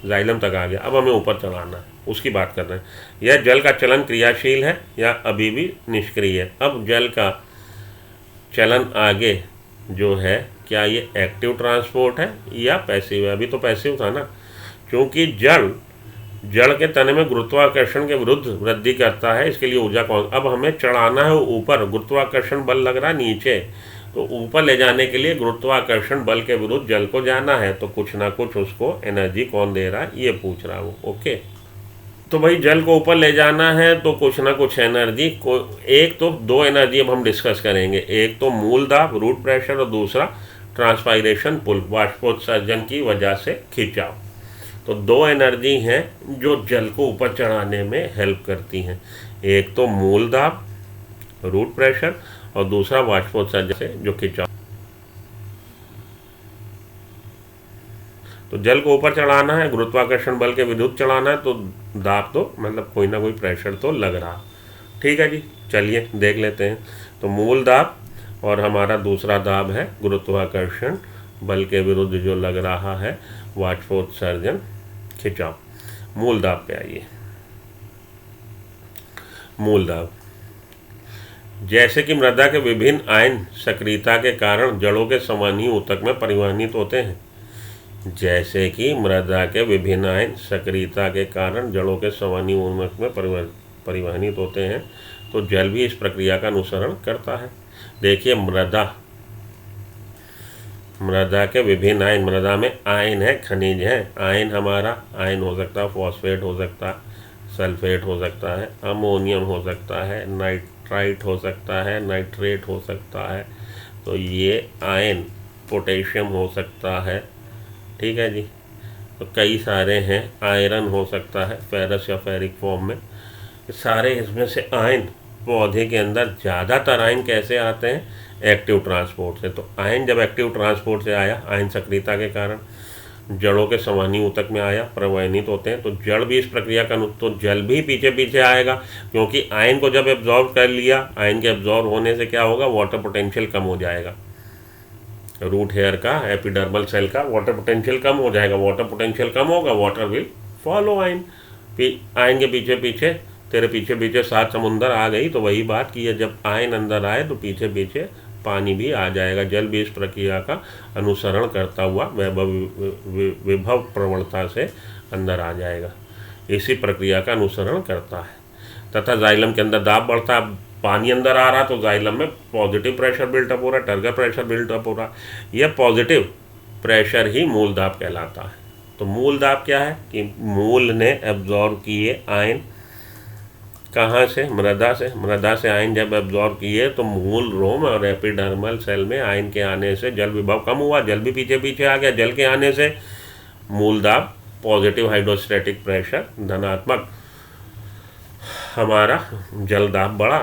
जाइलम तक आ गया, अब हमें ऊपर चढ़ाना है, उसकी बात कर रहे हैं। यह जल का चलन क्रियाशील है या अभी भी निष्क्रिय है? अब जल का चलन आगे जो है, क्या ये एक्टिव ट्रांसपोर्ट है या पैसिव है? अभी तो पैसिव था ना, क्योंकि जड़ के तने में गुरुत्वाकर्षण के विरुद्ध वृद्धि करता है, इसके लिए ऊर्जा कौन। अब हमें चढ़ाना है ऊपर, गुरुत्वाकर्षण बल लग रहा है नीचे, तो ऊपर ले जाने के लिए गुरुत्वाकर्षण बल के विरुद्ध जल को जाना है, तो कुछ ना कुछ उसको एनर्जी कौन दे रहा है, ये पूछ रहा हूँ। ओके, तो भाई जल को ऊपर ले जाना है तो कुछ ना कुछ एनर्जी को, एक तो दो एनर्जी अब हम डिस्कस करेंगे, एक तो मूल दाब रूट प्रेशर और दूसरा ट्रांसपायरेशन पुल, बाष्पोत्सर्जन की वजह से खिंचाव। तो दो एनर्जी हैं जो जल को ऊपर चढ़ाने में हेल्प करती हैं, एक तो मूल दाब रूट प्रेशर और दूसरा बाष्पोत्सर्जन से जो खिंचाव। तो जल को ऊपर चढ़ाना है, गुरुत्वाकर्षण बल के विरुद्ध चढ़ाना है, तो दाब तो मतलब कोई ना कोई प्रेशर तो लग रहा। ठीक है जी, चलिए देख लेते हैं। तो मूल दाब और हमारा दूसरा दाब है गुरुत्वाकर्षण बल के विरुद्ध जो लग रहा है, बाष्पोत्सर्जन खिंचाव। मूल दाब पे आइए। मूल दाब, जैसे कि मृदा के विभिन्न आयन सक्रियता के कारण जड़ों के संवहनी ऊतक में परिवहनित होते हैं, जैसे कि मृदा के विभिन्न आयन सक्रियता के कारण जड़ों के संवहनी ऊतक में परिवहनित होते हैं, तो जल भी इस प्रक्रिया का अनुसरण करता है। देखिए मृदा के विभिन्न आयन, मृदा में आयन है, खनिज है। आयन हमारा आयन हो सकता है, फॉस्फेट हो सकता है, सल्फेट हो सकता है, अमोनियम हो सकता है, नाइट्राइट हो सकता है, नाइट्रेट हो सकता है। तो ये आयन, पोटेशियम हो सकता है, ठीक है जी। तो कई सारे हैं, आयरन हो सकता है फेरस या फेरिक फॉर्म में। सारे इसमें से आयन पौधे के अंदर ज़्यादातर आयन कैसे आते हैं? एक्टिव ट्रांसपोर्ट से। तो आयन जब एक्टिव ट्रांसपोर्ट से आया, आयन सक्रियता के कारण जड़ों के संवहनी ऊतक में आया, प्रवहनित होते हैं, तो जड़ भी इस प्रक्रिया का तो जल भी पीछे पीछे आएगा, क्योंकि आयन को जब एब्जॉर्व कर लिया, आयन के एब्जॉर्व होने से क्या होगा? वाटर पोटेंशियल कम हो जाएगा। रूट हेयर का, एपिडर्मल सेल का वाटर पोटेंशियल कम हो जाएगा। वाटर पोटेंशियल कम होगा, water will follow ion. Ion के पीछे पीछे, तेरे पीछे पीछे सात समुंदर आ गई। तो वही बात की है, जब आयन अंदर आए तो पीछे पीछे पानी भी आ जाएगा। जल भी इस प्रक्रिया का अनुसरण करता हुआ विभव प्रवणता से अंदर आ जाएगा, इसी प्रक्रिया का अनुसरण करता है। तथा जाइलम के अंदर दाब बढ़ता है। पानी अंदर आ रहा तो जाइलम में पॉजिटिव प्रेशर बिल्टअप हो रहा है, टर्गर प्रेशर बिल्टअप हो रहा है। यह पॉजिटिव प्रेशर ही मूल दाब कहलाता है। तो मूल दाब क्या है? कि मूल ने एब्जॉर्व किए आयन, कहाँ से? मृदा से। मृदा से आयन जब एब्जॉर्व किए तो मूल रोम और एपिडर्मल सेल में आयन के आने से जल विभव कम हुआ, जल भी पीछे पीछे आ गया। जल के आने से मूल दाब, पॉजिटिव हाइड्रोस्टैटिक प्रेशर, धनात्मक हमारा जल दाब बढ़ा,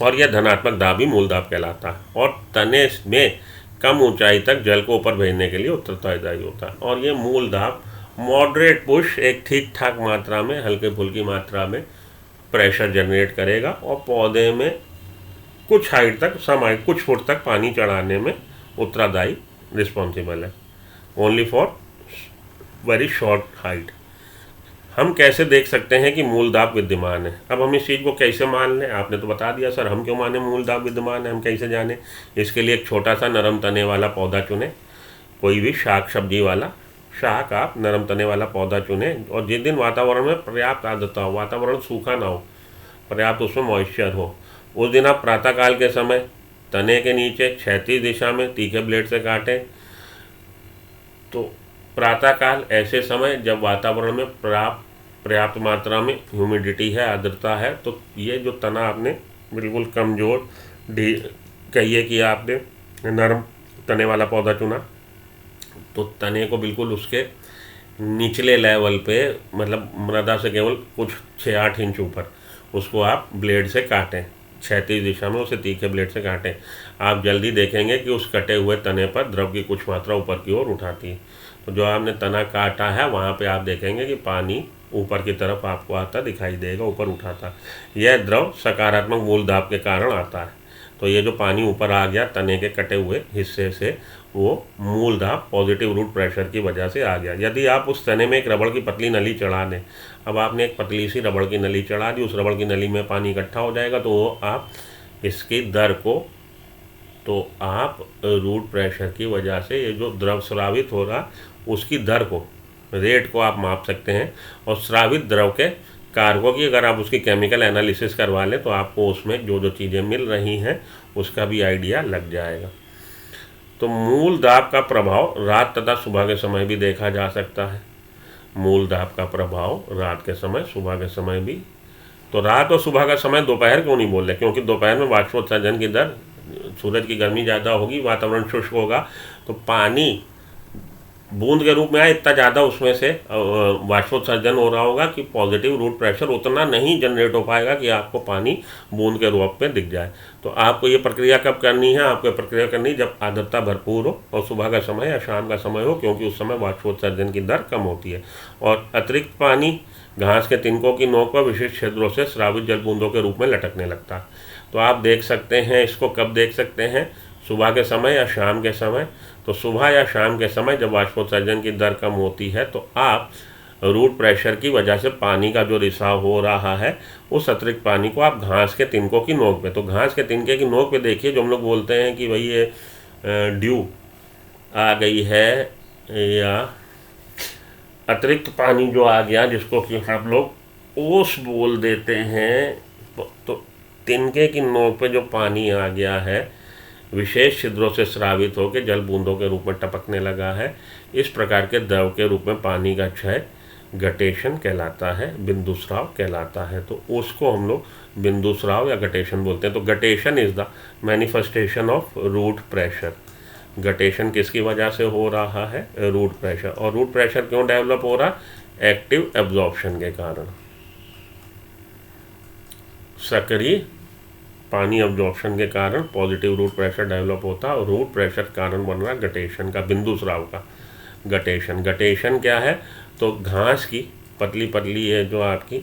और यह धनात्मक दाब ही मूल दाब कहलाता है। और तने में कम ऊंचाई तक जल को ऊपर भेजने के लिए उत्तरदायी होता है। और ये मूल दाब मॉडरेट पुश, एक ठीक ठाक मात्रा में, हल्के फुल्की मात्रा में प्रेशर जनरेट करेगा, और पौधे में कुछ हाइट तक, सम हाइट, कुछ फुट तक पानी चढ़ाने में उत्तरदायी, रिस्पॉन्सिबल है। Only for very short height. हम कैसे देख सकते हैं कि मूल दाब विद्यमान है? अब हम इस चीज़ को कैसे मान लें? आपने तो बता दिया सर, हम क्यों माने मूल दाब विद्यमान है, हम कैसे जाने? इसके लिए एक छोटा सा नरम तने वाला पौधा चुने, कोई भी शाक सब्जी वाला, शाक आप नरम तने वाला पौधा चुने, और जिस दिन वातावरण में पर्याप्त आर्द्रता हो, वातावरण सूखा ना हो, पर्याप्त उसमें मॉइस्चर हो, उस दिन आप प्रातःकाल के समय तने के नीचे क्षैतिज दिशा में तीखे ब्लेड से काटें। तो प्रातःकाल ऐसे समय जब वातावरण में पर्याप्त मात्रा में ह्यूमिडिटी है, आर्द्रता है, तो ये जो तना आपने बिल्कुल कमज़ोर कहिए कि आपने नरम तने वाला पौधा चुना, तो तने को बिल्कुल उसके निचले लेवल पे, मतलब मृदा से केवल कुछ 6-8 इंच ऊपर, उसको आप ब्लेड से काटें, क्षैतिज दिशा में उसे तीखे ब्लेड से काटें। आप जल्दी देखेंगे कि उस कटे हुए तने पर द्रव की कुछ मात्रा ऊपर की ओर उठाती है। तो जो आपने तना काटा है वहाँ पे आप देखेंगे कि पानी ऊपर की तरफ आपको आता दिखाई देगा, ऊपर उठाता। यह द्रव सकारात्मक मूल दाब के कारण आता है। तो ये जो पानी ऊपर आ गया तने के कटे हुए हिस्से से, वो मूल दाब, पॉजिटिव रूट प्रेशर की वजह से आ गया। यदि आप उस तने में एक रबड़ की पतली नली चढ़ा दें, अब आपने एक पतली सी रबड़ की नली चढ़ा दी, उस रबड़ की नली में पानी इकट्ठा हो जाएगा, तो आप इसकी दर को, तो आप रूट प्रेशर की वजह से ये जो द्रव स्रावित हो रहा, उसकी दर को, रेट को आप माप सकते हैं। और स्रावित द्रव के कारकों की अगर आप उसकी केमिकल एनालिसिस करवा लें, तो आपको उसमें जो जो चीज़ें मिल रही हैं उसका भी आइडिया लग जाएगा। तो मूल दाब का प्रभाव रात तथा सुबह के समय भी देखा जा सकता है। मूल दाब का प्रभाव रात के समय, सुबह के समय भी। तो रात और सुबह का समय, दोपहर क्यों नहीं बोल रहे? क्योंकि दोपहर में वाष्पोत्सर्जन की दर, सूरज की गर्मी ज़्यादा होगी, वातावरण शुष्क होगा, तो पानी बूंद के रूप में आए, इतना ज़्यादा उसमें से वाष्पोत्सर्जन हो रहा होगा कि पॉजिटिव रूट प्रेशर उतना नहीं जनरेट हो पाएगा कि आपको पानी बूंद के रूप में दिख जाए। तो आपको ये प्रक्रिया कब करनी है? आपको प्रक्रिया करनी जब आर्द्रता भरपूर हो, और सुबह का समय या शाम का समय हो, क्योंकि उस समय वाष्पोत्सर्जन की दर कम होती है। और अतिरिक्त पानी घास के तिनकों की नोक पर विशिष्ट छिद्रों से स्रावित जल बूंदों के रूप में लटकने लगता है। तो आप देख सकते हैं इसको, कब देख सकते हैं? सुबह के समय या शाम के समय। तो सुबह या शाम के समय जब वाष्पोत्सर्जन की दर कम होती है, तो आप रूट प्रेशर की वजह से पानी का जो रिसाव हो रहा है, उस अतिरिक्त पानी को आप घास के तिनकों की नोक पे, तो घास के तिनके की नोक पे देखिए, जो हम लोग बोलते हैं कि भाई ये ड्यू आ गई है, या अतिरिक्त पानी जो आ गया, जिसको कि हम लोग ओस बोल देते हैं, तो तिनके की नोक पे जो पानी आ गया है, विशेष छिद्रों से स्रावित होकर जल बूंदों के रूप में टपकने लगा है। इस प्रकार के द्रव के रूप में पानी का क्षय गटेशन कहलाता है, बिंदुस्राव कहलाता है। तो उसको हम लोग बिंदुस्राव या गटेशन बोलते हैं। तो guttation is the manifestation of root pressure. Guttation किसकी वजह से हो रहा है? Root pressure. और रूट प्रेशर क्यों डेवलप हो रहा? एक्टिव एब्जॉर्प्शन के कारण। सक्रिय पानी अब्जॉर्प्शन के कारण पॉजिटिव रूट प्रेशर डेवलप होता है और रूट प्रेशर कारण बन रहा गटेशन का, बिंदुस्राव का गटेशन। गटेशन क्या है? तो घास की पतली पतली है जो आपकी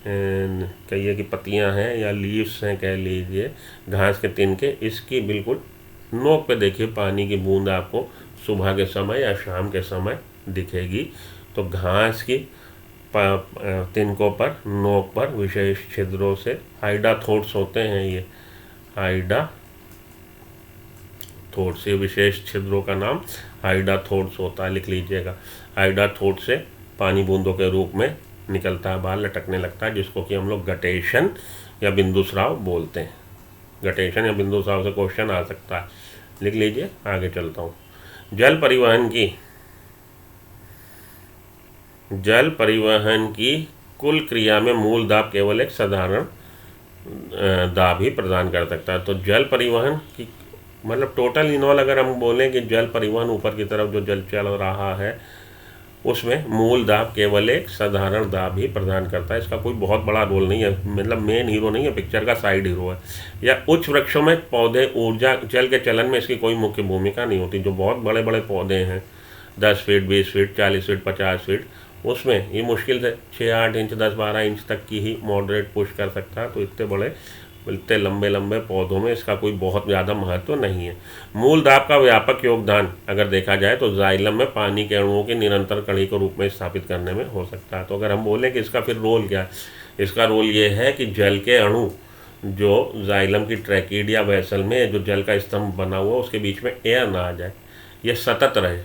कहिए कि पत्तियां हैं या लीव्स हैं कह लीजिए, घास के तिनके, इसकी बिल्कुल नोक पे देखिए पानी की बूंद आपको सुबह के समय या शाम के समय दिखेगी। तो घास की तिनकों पर, नोक पर विशेष छिद्रों से हाइडाथोट्स होते हैं। ये हाइडाथोट्स, ये विशेष छिद्रों का नाम हाइडाथोट्स होता है, लिख लीजिएगा। हाइडाथोट्स से पानी बूंदों के रूप में निकलता है, बाहर लटकने लगता है, जिसको कि हम लोग गटेशन या बिंदुस्राव बोलते हैं। गटेशन या बिंदुस्राव से क्वेश्चन आ सकता है, लिख लीजिए। आगे चलता हूँ। जल परिवहन की कुल क्रिया में मूल दाब केवल एक साधारण दाब ही प्रदान कर सकता है। तो जल परिवहन की मतलब टोटल इनऑल अगर हम बोलें कि जल परिवहन ऊपर की तरफ जो जल चल रहा है उसमें मूल दाब केवल एक साधारण दाब ही प्रदान करता है। इसका कोई बहुत बड़ा रोल नहीं है, मतलब मेन हीरो नहीं है, पिक्चर का साइड हीरो है। या उच्च वृक्षों में पौधे ऊर्जा जल के चलन में इसकी कोई मुख्य भूमिका नहीं होती। जो बहुत बड़े बड़े पौधे हैं 10 फीट, 20 फीट, 40 फीट, 50 फीट, उसमें ये मुश्किल से 6-8 इंच, 10-12 इंच तक की ही मॉडरेट पुश कर सकता है। तो इतने लंबे लंबे पौधों में इसका कोई बहुत ज़्यादा महत्व नहीं है। मूल दाब का व्यापक योगदान अगर देखा जाए तो जाइलम में पानी के अणुओं की निरंतर कड़ी को रूप में स्थापित करने में हो सकता है। तो अगर हम बोलें कि इसका फिर रोल क्या है, इसका रोल ये है कि जल के अणु जो जाइलम की ट्रैकिडिया वेसल में जो जल का स्तंभ बना हुआ उसके बीच में एयर ना आ जाए, ये सतत रहे,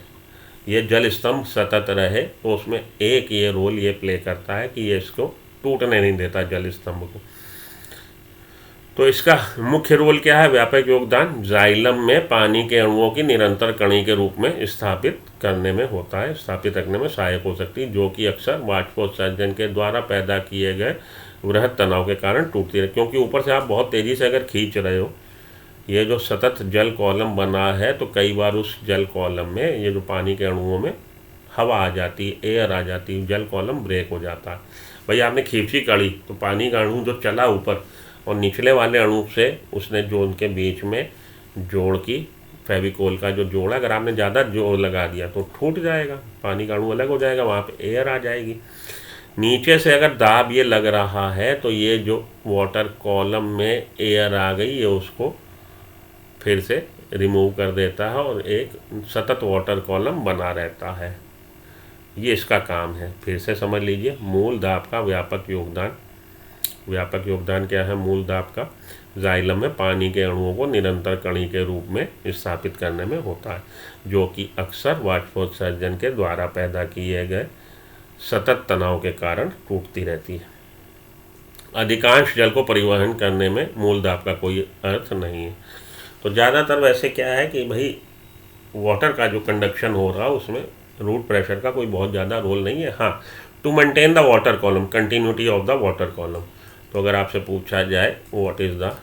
ये जल स्तंभ सतत रहे। तो उसमें एक ये रोल ये प्ले करता है कि ये इसको टूटने नहीं देता जल स्तंभ को। तो इसका मुख्य रोल क्या है? व्यापक योगदान जाइलम में पानी के अणुओं की निरंतर कणी के रूप में स्थापित करने में होता है, स्थापित रखने में सहायक हो सकती है, जो कि अक्सर वाष्पोत्सर्जन के द्वारा पैदा किए गए वृहद तनाव के कारण टूटती है। क्योंकि ऊपर से आप बहुत तेज़ी से अगर खींच रहे हो, ये जो सतत जल कॉलम बना है, तो कई बार उस जल कॉलम में ये जो पानी के अणुओं में हवा आ जाती है, एयर आ जाती है, जल कॉलम ब्रेक हो जाता है। भाई आपने खींची कड़ी तो पानी का अणु जो चला ऊपर और निचले वाले अणु से उसने जो उनके बीच में जोड़ की फेविकोल का जो जोड़, अगर आपने ज़्यादा जोड़ लगा दिया तो टूट जाएगा, पानी का अणु अलग हो जाएगा, वहाँ पे एयर आ जाएगी। नीचे से अगर दाब ये लग रहा है तो ये जो वाटर कॉलम में एयर आ गई ये उसको फिर से रिमूव कर देता है और एक सतत वाटर कॉलम बना रहता है। ये इसका काम है। फिर से समझ लीजिए, मूल दाब का व्यापक योगदान क्या है? मूल दाब का जाइलम में पानी के अणुओं को निरंतर कणी के रूप में स्थापित करने में होता है, जो कि अक्सर वाष्पोत्सर्जन के द्वारा पैदा किए गए सतत तनाव के कारण टूटती रहती है। अधिकांश जल को परिवहन करने में मूल दाब का कोई अर्थ नहीं है। तो ज़्यादातर वैसे क्या है कि भाई वाटर का जो कंडक्शन हो रहा है उसमें रूट प्रेशर का कोई बहुत ज़्यादा रोल नहीं है। हाँ, to maintain the water column, continuity of the water column. तो अगर आपसे पूछा जाए what is the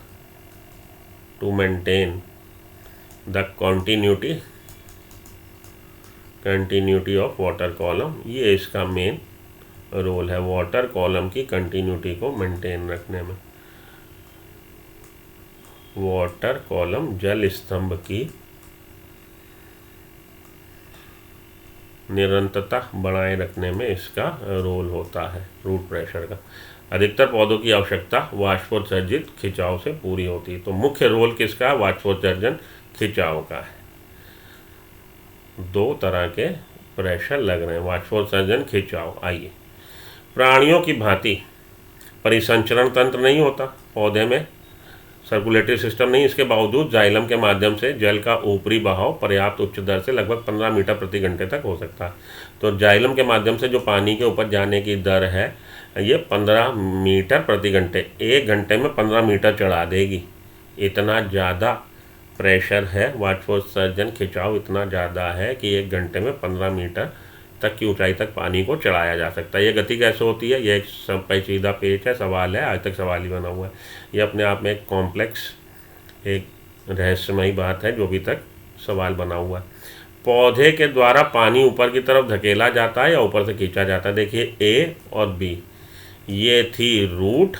to maintain the continuity of water column, ये इसका मेन रोल है, वाटर कॉलम की कंटिन्यूटी को मेंटेन रखने में। वाटर कॉलम जल स्तंभ की निरंतरता बनाए रखने में इसका रोल होता है रूट प्रेशर का। अधिकतर पौधों की आवश्यकता वाष्पोत्सर्जित खिंचाव से पूरी होती है। तो मुख्य रोल किसका? वाष्पोत्सर्जन खिंचाव का है। दो तरह के प्रेशर लग रहे हैं, वाष्पोत्सर्जन खिंचाव। आइए, प्राणियों की भांति परिसंचरण तंत्र नहीं होता पौधे में, सर्कुलेटरी सिस्टम नहीं, इसके बावजूद जाइलम के माध्यम से जल का ऊपरी बहाव पर्याप्त उच्च दर से लगभग 15 मीटर प्रति घंटे तक हो सकता है। तो जाइलम के माध्यम से जो पानी के ऊपर जाने की दर है ये 15 मीटर प्रति घंटे, 1 घंटे में 15 मीटर चढ़ा देगी। इतना ज़्यादा प्रेशर है, वाष्पोत्सर्जन खिंचाव इतना ज़्यादा है कि 1 घंटे में 15 मीटर तक की ऊंचाई तक पानी को चढ़ाया जा सकता है। ये गति कैसे होती है, ये एक पेचीदा पेच है, सवाल है, आज तक सवाल ही बना हुआ है। ये अपने आप में एक कॉम्प्लेक्स, एक रहस्यमयी बात है जो अभी तक सवाल बना हुआ है। पौधे के द्वारा पानी ऊपर की तरफ धकेला जाता है या ऊपर से खींचा जाता है। देखिए ए और बी, ये थी रूट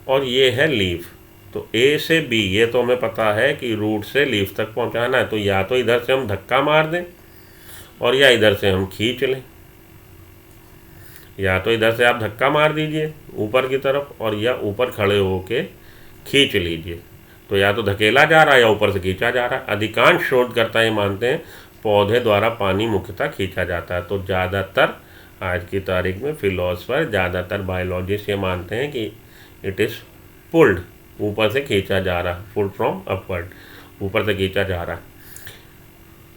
और ये है लीफ। तो ए से बी, ये तो हमें पता है कि रूट से लीफ तक पहुंचाना है, तो या तो इधर से हम धक्का मार दें और या इधर से हम खींच लें। या तो इधर से आप धक्का मार दीजिए ऊपर की तरफ और या ऊपर खड़े होके खींच लीजिए। तो या तो धकेला जा रहा है या ऊपर से खींचा जा रहा है। अधिकांश शोधकर्ता ये मानते हैं पौधे द्वारा पानी मुख्यतः खींचा जाता है। तो ज़्यादातर आज की तारीख में फिलोसफर, ज़्यादातर बायोलॉजिस्ट ये मानते हैं कि इट इज़ पुल्ड, ऊपर से खींचा जा रहा, पुल्ड फ्रॉम अपवर्ड, ऊपर से खींचा जा रहा।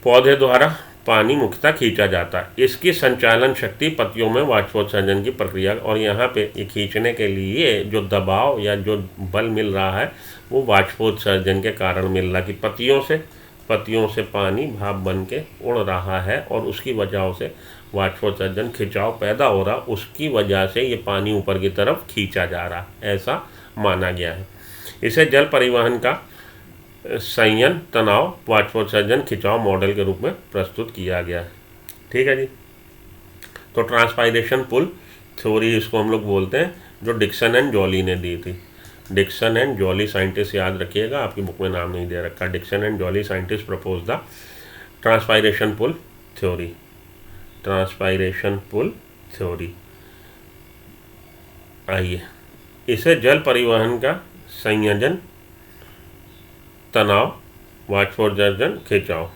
पौधे द्वारा पानी मुख्यतः खींचा जाता है। इसकी संचालन शक्ति पत्तियों में वाष्पोत्सर्जन की प्रक्रिया, और यहाँ पे ये खींचने के लिए जो दबाव या जो बल मिल रहा है वो वाष्पोत्सर्जन के कारण मिल रहा है कि पत्तियों से पानी भाप बन के उड़ रहा है और उसकी वजह से वाष्पोत्सर्जन खिंचाव पैदा हो रहा, उसकी वजह से ये पानी ऊपर की तरफ खींचा जा रहा, ऐसा माना गया है। इसे जल परिवहन का संयन, तनाव, वाष्पोत्सर्जन खिंचाव मॉडल के रूप में प्रस्तुत किया गया है। ठीक है जी। तो ट्रांसपायरेशन पुल थ्योरी इसको हम लोग बोलते हैं, जो डिक्सन एंड जॉली ने दी थी। डिक्सन एंड जॉली साइंटिस्ट, याद रखिएगा, आपकी बुक में नाम नहीं दे रखा। Dixon and Joly scientist propose the transpiration pull theory. Transpiration pull theory. आइए, इसे जल परिवहन का संयोजन, तनाव, वाष्पोत्सर्जन खिंचाव,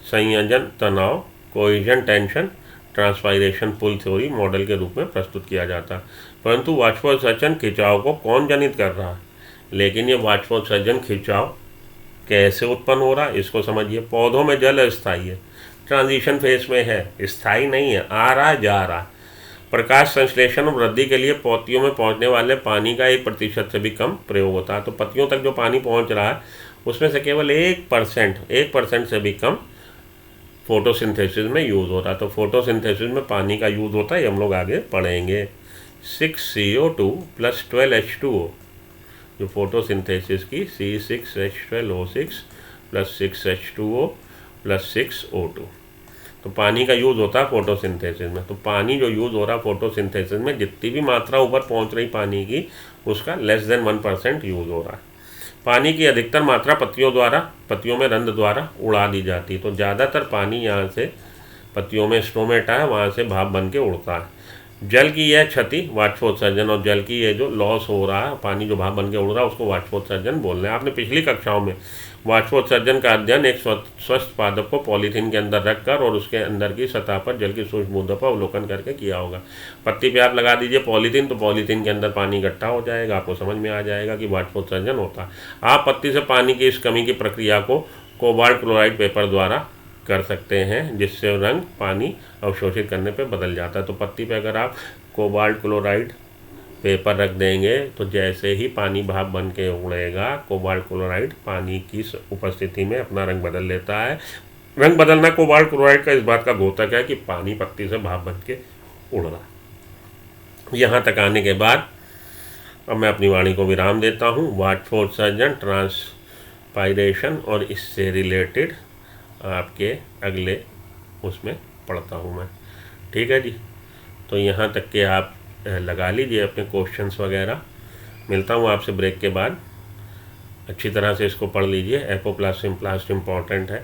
संयोजन, तनाव, cohesion, tension, transpiration pull theory model के रूप में प्रस्तुत किया जाता है। परंतु वाष्पोत्सर्जन खिंचाव को कौन जनित कर रहा है, लेकिन ये वाष्पोत्सर्जन खिंचाव कैसे उत्पन्न हो रहा है इसको समझिए। पौधों में जल अस्थायी है, ट्रांजिशन फेज में है, स्थायी नहीं है, आ रहा जा रहा। प्रकाश संश्लेषण और वृद्धि के लिए पत्तियों में पहुंचने वाले पानी का 1% से भी कम प्रयोग होता है। तो पत्तियों तक जो पानी पहुंच रहा है उसमें से केवल 1% से भी कम फोटोसिंथेसिस में यूज़ हो रहा है। तो फोटोसिंथेसिस में पानी का यूज़ होता है, ये हम लोग आगे पढ़ेंगे। 6CO2 + 12H2O, जो फोटोसिंथेसिस की C6H12O6 + 6H2O + 6O2। तो पानी का यूज़ होता है फोटोसिंथेसिस में। तो पानी जो यूज़ हो रहा है फोटोसिंथेसिस में, जितनी भी मात्रा ऊपर पहुंच रही पानी की, उसका लेस देन 1% यूज़ हो रहा है। पानी की अधिकतर मात्रा पत्तियों में रंध्र द्वारा उड़ा दी जाती है। तो ज़्यादातर पानी यहाँ से पत्तियों में स्टोमेटा है, वहाँ से भाप बन के उड़ता है। जल की यह क्षति वाष्पोत्सर्जन, और जल की ये जो लॉस हो रहा है, पानी जो भाप बन के उड़ रहा है, उसको वाष्पोत्सर्जन बोल रहे हैं। आपने पिछली कक्षाओं में वाष्पोत्सर्जन का अध्ययन एक स्वस्थ पादप को पॉलीथीन के अंदर रखकर और उसके अंदर की सतह पर जल की सूक्ष्म बूंदों पर अवलोकन करके किया होगा। पत्ती पे आप लगा दीजिए पॉलीथीन, तो पॉलीथीन के अंदर पानी इकट्ठा हो जाएगा, आपको समझ में आ जाएगा कि वाष्पोत्सर्जन होता है। आप पत्ती से पानी की इस कमी की प्रक्रिया को कोबाल्ट क्लोराइड पेपर द्वारा कर सकते हैं, जिससे रंग पानी अवशोषित करने पे बदल जाता है। तो पत्ती पे अगर आप कोबाल्ट क्लोराइड पेपर रख देंगे तो जैसे ही पानी भाप बन के उड़ेगा, कोबाल्ट क्लोराइड पानी की उपस्थिति में अपना रंग बदल लेता है। रंग बदलना कोबाल्ट क्लोराइड का इस बात का द्योतक है कि पानी पत्ती से भाप बन के उड़ रहा। यहाँ तक आने के बाद अब मैं अपनी वाणी को विराम देता हूँ। वाष्पोत्सर्जन, ट्रांसपायरेशन और इससे रिलेटेड आपके अगले उसमें पढ़ता हूँ मैं। ठीक है जी। तो यहाँ तक के आप लगा लीजिए अपने क्वेश्चंस वगैरह। मिलता हूँ आपसे ब्रेक के बाद। अच्छी तरह से इसको पढ़ लीजिए। एपोप्लास्ट सिम्प्लास्ट इम्पॉर्टेंट है,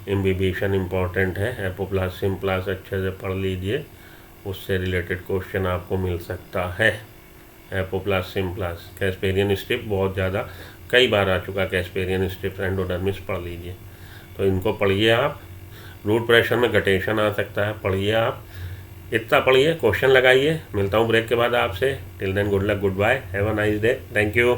इम्बिबिशन इम्पॉर्टेंट है। एपोप्लास्ट सिम्प्लास्ट अच्छे से पढ़ लीजिए, उससे रिलेटेड क्वेश्चन आपको मिल सकता है। एपोप्लास्ट सिम्प्लास्ट, कैस्पेरियन स्ट्रिप बहुत ज़्यादा कई बार आ चुका। कैस्पेरियन स्ट्रिप, एंडोडर्मिस पढ़ लीजिए। तो इनको पढ़िए आप। रूट प्रेशर में गटेशन आ सकता है, पढ़िए आप। इतना पढ़िए, क्वेश्चन लगाइए। मिलता हूँ ब्रेक के बाद आपसे। Till then good luck, goodbye, have a nice day, thank you.